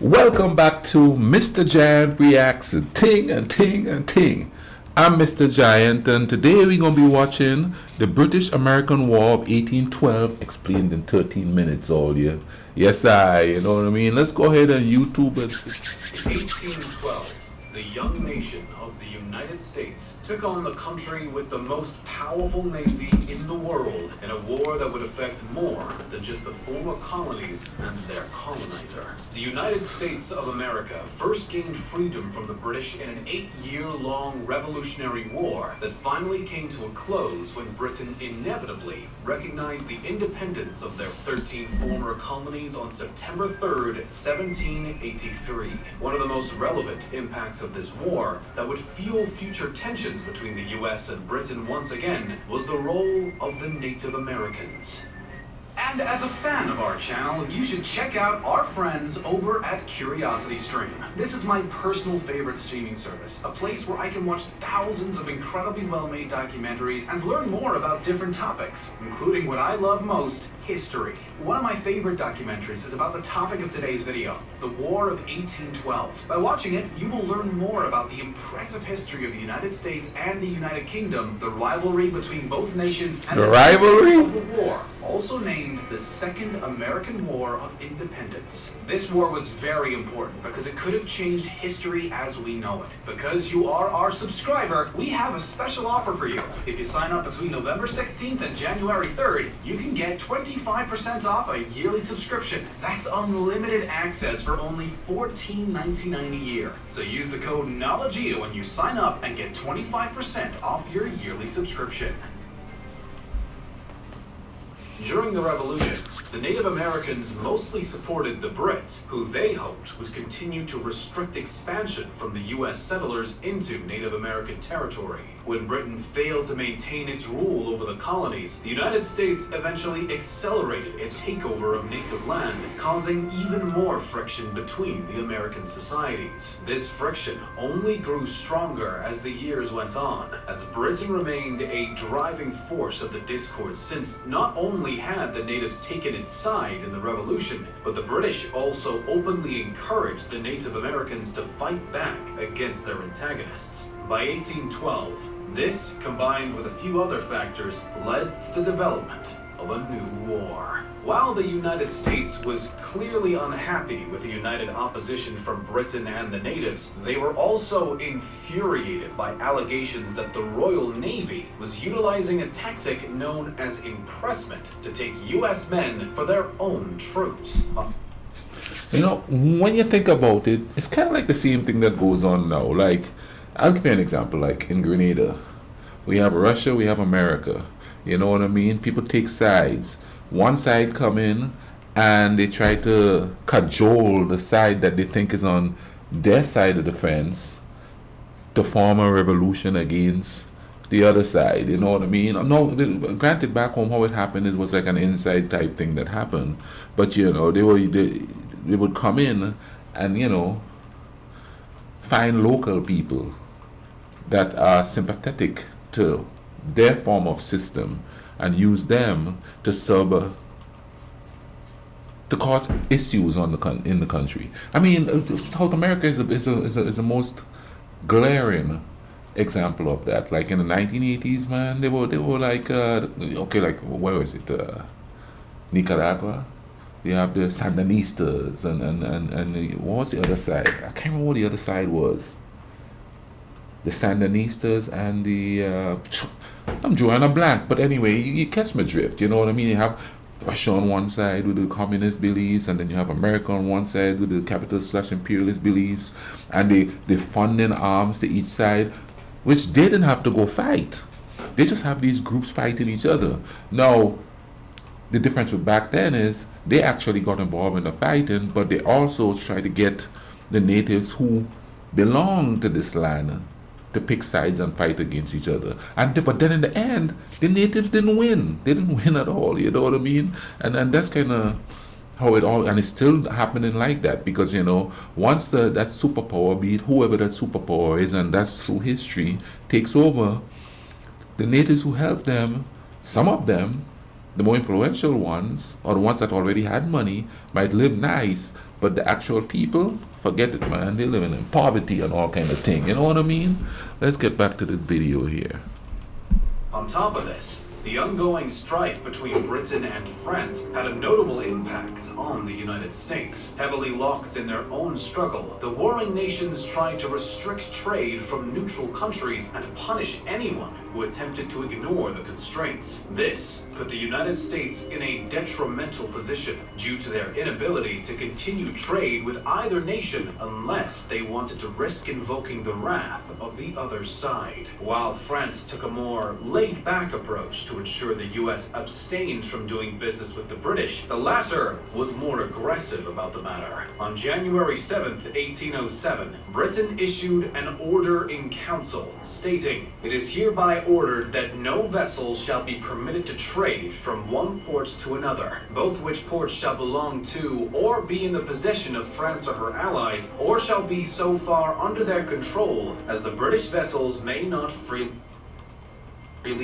Welcome back to Mr. Giant Reacts a Ting and Ting and Ting. I'm Mr. Giant, and today we're going to be watching the British American War of 1812 explained in 13 minutes all year. Yes, you know what I mean? Let's go ahead and YouTube it. 1812, the young nation of the United States took on the country with the most powerful navy in the world in a war that would affect more than just the former colonies and their colonizer. The United States of America first gained freedom from the British in an 8-year-long Revolutionary War that finally came to a close when Britain inevitably recognized the independence of their 13 former colonies on September 3rd, 1783. One of the most relevant impacts of this war that would fuel future tensions between the US and Britain once again was the role of the Native Americans. And as a fan of our channel, you should check out our friends over at Curiosity Stream. This is my personal favorite streaming service, a place where I can watch thousands of incredibly well-made documentaries and learn more about different topics, including what I love most, history. One of my favorite documentaries is about the topic of today's video, the War of 1812. By watching it, you will learn more about the impressive history of the United States and the United Kingdom, the rivalry between both nations, and the rivalry of the war, also named the Second American War of Independence. This war was very important because it could have changed history as we know it. Because you are our subscriber, we have a special offer for you. If you sign up between November 16th and January 3rd, you can get 25% off a yearly subscription. That's unlimited access for only $14.99 a year. So use the code KNOWLEDGEO when you sign up and get 25% off your yearly subscription. During the Revolution, the Native Americans mostly supported the Brits, who they hoped would continue to restrict expansion from the US settlers into Native American territory. When Britain failed to maintain its rule over the colonies, the United States eventually accelerated its takeover of native land, causing even more friction between the American societies. This friction only grew stronger as the years went on, as Britain remained a driving force of the discord, since not only had the natives taken its side in the Revolution, but the British also openly encouraged the Native Americans to fight back against their antagonists. By 1812, this, combined with a few other factors, led to the development of a new war. While the United States was clearly unhappy with the united opposition from Britain and the natives, they were also infuriated by allegations that the Royal Navy was utilizing a tactic known as impressment to take US men for their own troops. You know, when you think about it, it's kind of like the same thing that goes on now. Like, I'll give you an example. Like in Grenada, we have Russia, we have America. You know what I mean? People take sides. One side come in and they try to cajole the side that they think is on their side of the fence to form a revolution against the other side. You know what I mean? No, granted, back home how it happened, it was like an inside type thing that happened. But you know, they would come in and, you know, find local people that are sympathetic to their form of system and use them to to cause issues on in the country. I mean, South America is the most glaring example of that. Like in the 1980s, man, they were like okay, like where was it? Nicaragua. You have the Sandinistas and what was the other side? I can't remember what the other side was. The Sandinistas and the I'm drawing a blank, but anyway, you catch my drift. You know what I mean? You have Russia on one side with the communist beliefs, and then you have America on one side with the capitalist/imperialist beliefs, and they funding arms to each side, which they didn't have to go fight. They just have these groups fighting each other. Now, the difference with back then is they actually got involved in the fighting, but they also tried to get the natives who belong to this land to pick sides and fight against each other. But then in the end, the natives didn't win. They didn't win at all. You know what I mean? And that's kind of how it all, and it's still happening like that, because you know, once that superpower, be it whoever that superpower is, and that's through history, takes over, the natives who helped them, some of them, the more influential ones, or the ones that already had money, might live nice, But the actual people, forget it, man. They're living in poverty and all kind of thing. You know what I mean? Let's get back to this video here. On top of this, the ongoing strife between Britain and France had a notable impact on the United States. Heavily locked in their own struggle, the warring nations tried to restrict trade from neutral countries and punish anyone who attempted to ignore the constraints. This put the United States in a detrimental position due to their inability to continue trade with either nation unless they wanted to risk invoking the wrath of the other side. While France took a more laid-back approach to ensure the US abstained from doing business with the British, the latter was more aggressive about the matter. On January 7th, 1807, Britain issued an order in council stating, "It is hereby ordered that no vessel shall be permitted to trade from one port to another, both which ports shall belong to or be in the possession of France or her allies, or shall be so far under their control as the British vessels may not freely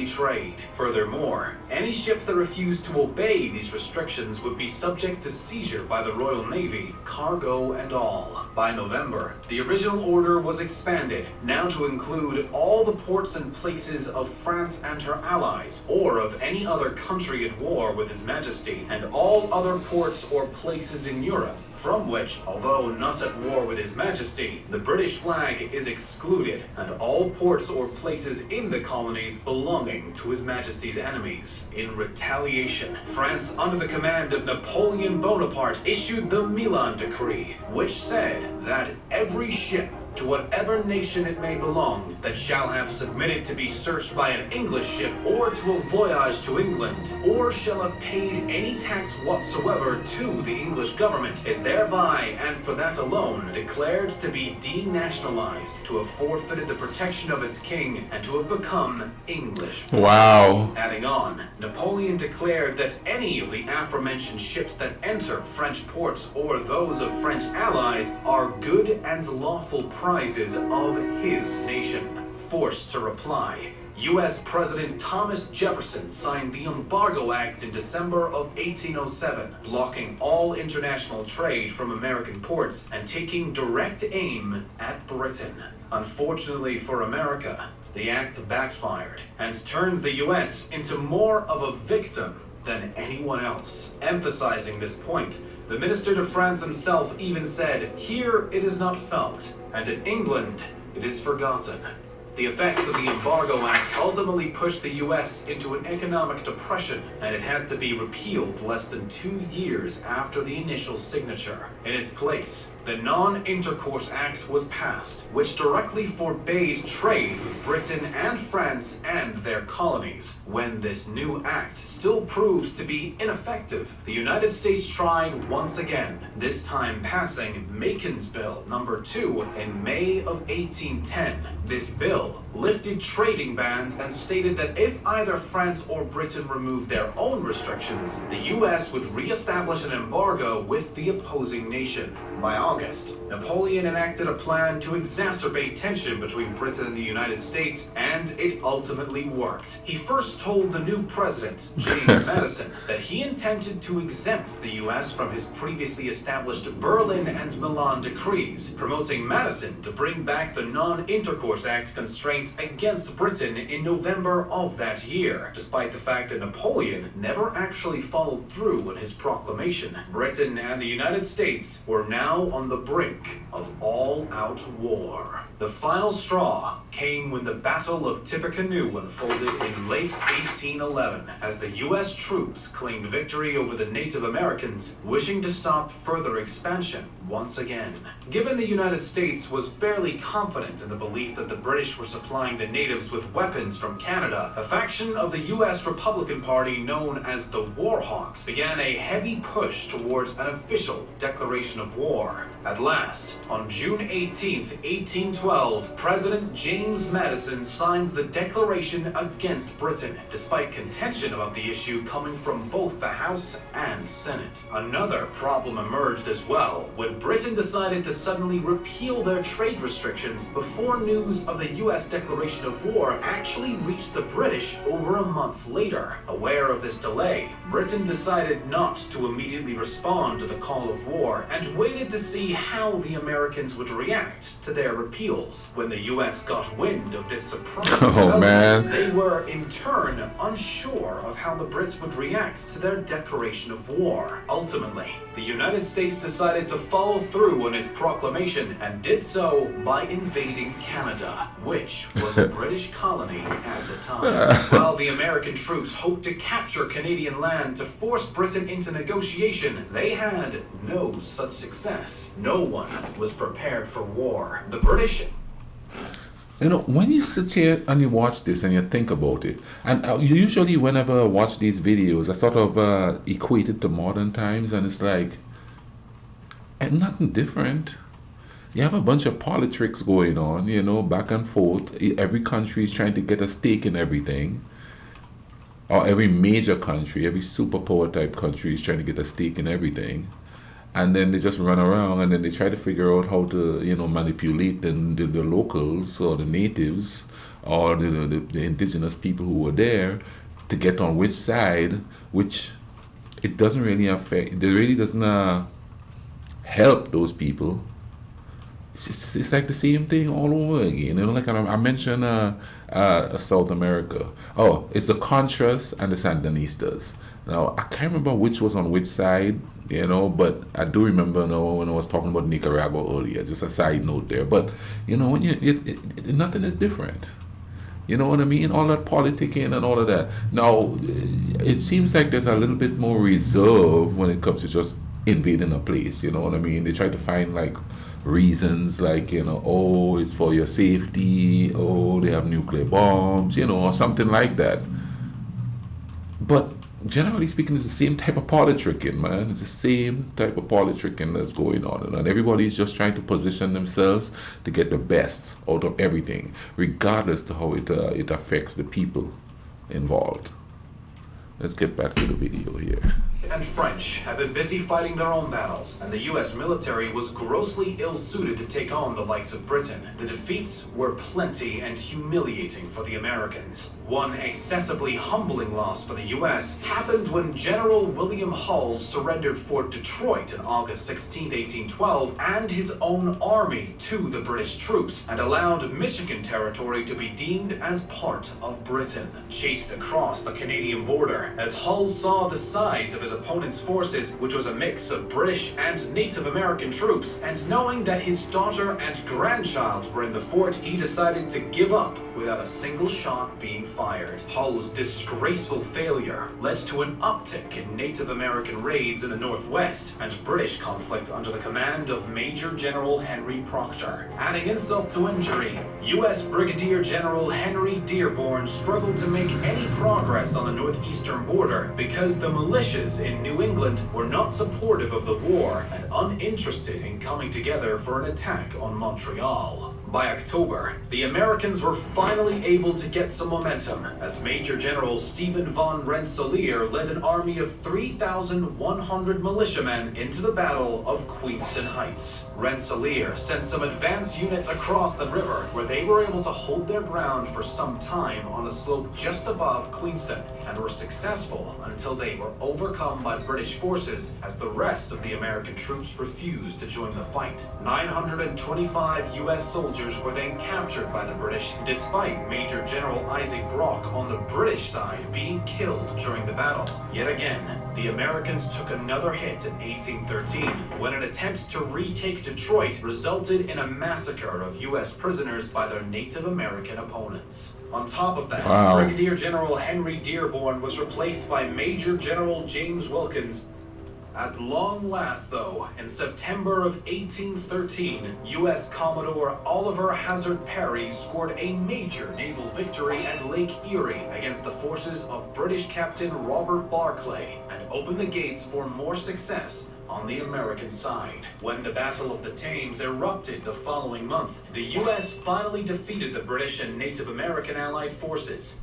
trade." Furthermore, any ships that refused to obey these restrictions would be subject to seizure by the Royal Navy, cargo and all. By November, the original order was expanded, now to include all the ports and places of France and her allies, or of any other country at war with His Majesty, and all other ports or places in Europe, from which, although not at war with His Majesty, the British flag is excluded, and all ports or places in the colonies belonging to His Majesty's enemies. In retaliation, France, under the command of Napoleon Bonaparte, issued the Milan Decree, which said that every ship, to whatever nation it may belong, that shall have submitted to be searched by an English ship, or to a voyage to England, or shall have paid any tax whatsoever to the English government, is thereby, and for that alone, declared to be denationalized, to have forfeited the protection of its king, and to have become English. Wow. Adding on, Napoleon declared that any of the aforementioned ships that enter French ports or those of French allies are good and lawful prizes of his nation. Forced to reply, U.S. President Thomas Jefferson signed the Embargo Act in December of 1807, blocking all international trade from American ports and taking direct aim at Britain. Unfortunately for America, the act backfired and turned the U.S. into more of a victim than anyone else. Emphasizing this point, the Minister to France himself even said, "Here it is not felt, and in England it is forgotten." The effects of the Embargo Act ultimately pushed the U.S. into an economic depression, and it had to be repealed less than 2 years after the initial signature. In its place, the Non-Intercourse Act was passed, which directly forbade trade with Britain and France and their colonies. When this new act still proved to be ineffective, the United States tried once again, this time passing Macon's Bill No. 2 in May of 1810. This bill lifted trading bans and stated that if either France or Britain removed their own restrictions, the U.S. would re-establish an embargo with the opposing nation. By August, Napoleon enacted a plan to exacerbate tension between Britain and the United States, and it ultimately worked. He first told the new president, James Madison, that he intended to exempt the U.S. from his previously established Berlin and Milan decrees, promoting Madison to bring back the Non-Intercourse Act constraints against Britain in November of that year. Despite the fact that Napoleon never actually followed through on his proclamation, Britain and the United States were now on the brink of all-out war. The final straw came when the Battle of Tippecanoe unfolded in late 1811, as the U.S. troops claimed victory over the Native Americans, wishing to stop further expansion once again. Given the United States was fairly confident in the belief that the British were supplying the natives with weapons from Canada, a faction of the U.S. Republican Party known as the War Hawks began a heavy push towards an official declaration of war. At last, on June 18th, 1812, President James Madison signed the Declaration against Britain, despite contention about the issue coming from both the House and Senate. Another problem emerged as well, when Britain decided to suddenly repeal their trade restrictions before news of the US declaration of war actually reached the British over a month later. Aware of this delay, Britain decided not to immediately respond to the call of war and waited to see how the Americans would react to their repeals. When the US got wind of this surprising development, they were in turn unsure of how the Brits would react to their declaration of war. Ultimately, the United States decided to follow through on its proclamation and did so by invading Canada, which was a British colony at the time. While the American troops hoped to capture Canadian land to force Britain into negotiation, they had no such success. No one was prepared for war. The British... You know, when you sit here and you watch this and you think about it, and usually whenever I watch these videos, I sort of equate it to modern times, and it's like, and nothing different. You have a bunch of politics going on, you know, back and forth. Every country is trying to get a stake in everything. Or every major country, every superpower type country is trying to get a stake in everything. And then they just run around and then they try to figure out how to, you know, manipulate the locals or the natives or the indigenous people who were there to get on which side, which it doesn't really affect, it really doesn't help those people. It's like the same thing all over again. You know, like I mentioned South America. Oh, it's the Contras and the Sandinistas. Now, I can't remember which was on which side, you know, but I do remember, you know, when I was talking about Nicaragua earlier, just a side note there. But, you know, when nothing is different. You know what I mean? All that politicking and all of that. Now, it seems like there's a little bit more reserve when it comes to just invading a place, you know what I mean? They try to find, like, reasons like, you know, oh, it's for your safety, oh, they have nuclear bombs, you know, or something like that. But generally speaking, it's the same type of politicking, man. It's the same type of politicking that's going on, and everybody's just trying to position themselves to get the best out of everything, regardless to how it affects the people involved. Let's get back to the video here. And French have been busy fighting their own battles, and the US military was grossly ill-suited to take on the likes of Britain. The defeats were plenty and humiliating for the Americans. One excessively humbling loss for the US happened when General William Hull surrendered Fort Detroit on August 16, 1812, and his own army to the British troops, and allowed Michigan territory to be deemed as part of Britain. Chased across the Canadian border, as Hull saw the size of his opponent's forces, which was a mix of British and Native American troops, and knowing that his daughter and grandchild were in the fort, he decided to give up without a single shot being fired. Hull's disgraceful failure led to an uptick in Native American raids in the Northwest and British conflict under the command of Major General Henry Proctor. Adding insult to injury, U.S. Brigadier General Henry Dearborn struggled to make any progress on the northeastern border because the militias in New England were not supportive of the war and uninterested in coming together for an attack on Montreal. By October, the Americans were finally able to get some momentum as Major General Stephen von Rensselaer led an army of 3,100 militiamen into the Battle of Queenston Heights. Rensselaer sent some advanced units across the river where they were able to hold their ground for some time on a slope just above Queenston and were successful until they were overcome by British forces as the rest of the American troops refused to join the fight. 925 U.S. soldiers were then captured by the British, despite Major General Isaac Brock on the British side being killed during the battle. Yet again, the Americans took another hit in 1813 when an attempt to retake Detroit resulted in a massacre of U.S. prisoners by their Native American opponents. On top of that, Brigadier General Henry Dearborn was replaced by Major General James Wilkins. At long last, though, in September of 1813, U.S. Commodore Oliver Hazard Perry scored a major naval victory at Lake Erie against the forces of British Captain Robert Barclay and opened the gates for more success on the American side. When the Battle of the Thames erupted the following month, the US finally defeated the British and Native American Allied forces.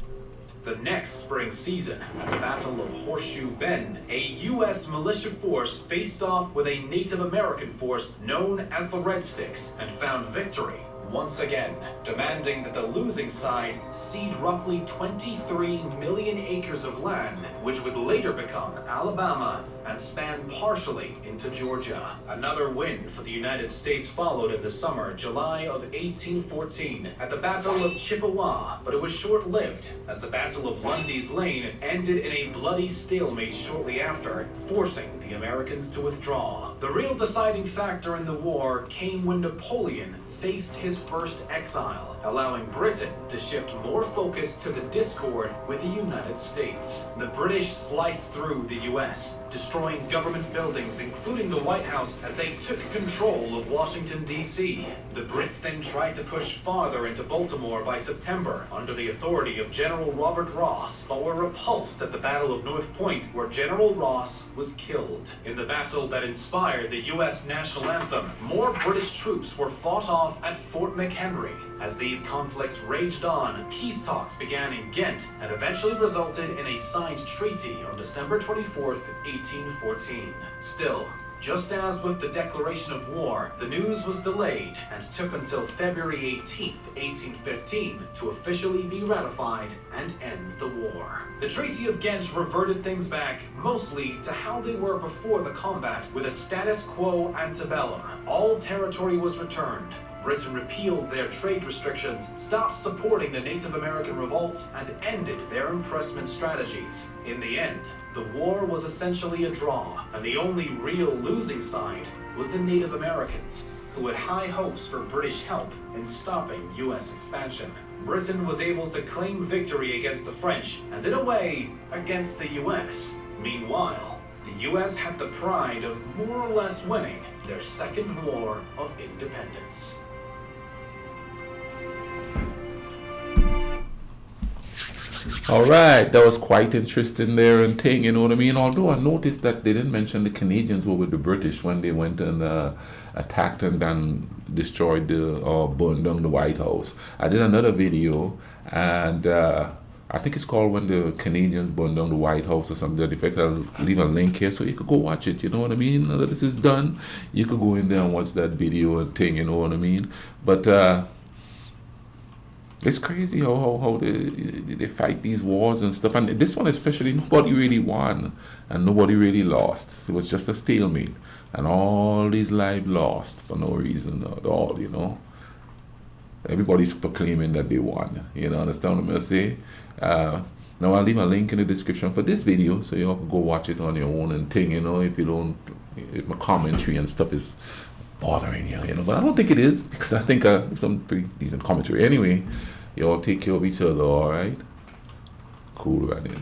The next spring season, at the Battle of Horseshoe Bend, a U.S. militia force faced off with a Native American force known as the Red Sticks and found victory once again, demanding that the losing side cede roughly 23 million acres of land, which would later become Alabama and span partially into Georgia. Another win for the United States followed in the summer, July of 1814, at the Battle of Chippewa, but it was short-lived, as the Battle of Lundy's Lane ended in a bloody stalemate shortly after, forcing the Americans to withdraw. The real deciding factor in the war came when Napoleon faced his first exile, allowing Britain to shift more focus to the discord with the United States. The British sliced through the US, destroying government buildings, including the White House, as they took control of Washington, D.C. The Brits then tried to push farther into Baltimore by September, under the authority of General Robert Ross, but were repulsed at the Battle of North Point, where General Ross was killed. In the battle that inspired the US national anthem, more British troops were fought off at Fort McHenry. As these conflicts raged on, peace talks began in Ghent and eventually resulted in a signed treaty on December 24th, 1814. Still, just as with the declaration of war, the news was delayed and took until February 18th, 1815 to officially be ratified and end the war. The Treaty of Ghent reverted things back mostly to how they were before the combat, with a status quo antebellum. All territory was returned. Britain repealed their trade restrictions, stopped supporting the Native American revolts, and ended their impressment strategies. In the end, the war was essentially a draw, and the only real losing side was the Native Americans, who had high hopes for British help in stopping US expansion. Britain was able to claim victory against the French, and in a way, against the US. Meanwhile, the US had the pride of more or less winning their second war of independence. All right, that was quite interesting there and thing, you know what I mean? Although I noticed that they didn't mention the Canadians were with the British when they went and attacked and then destroyed or burned down the White House. I did another video, and I think it's called When the Canadians Burned Down the White House or something to that effect. I'll leave a link here so you could go watch it, you know what I mean? Now that this is done, you could go in there and watch that video and thing, you know what I mean? But it's crazy how they fight these wars and stuff. And this one especially, nobody really won and nobody really lost. It was just a stalemate. And all these lives lost for no reason at all, you know. Everybody's proclaiming that they won. You know, understand what I'm saying? Now I'll leave a link in the description for this video so you all can go watch it on your own and thing, you know, if my commentary and stuff is bothering you, you know. But I don't think it is, because I think some pretty decent commentary. Anyway, you all take care of each other, alright? Cool runnings.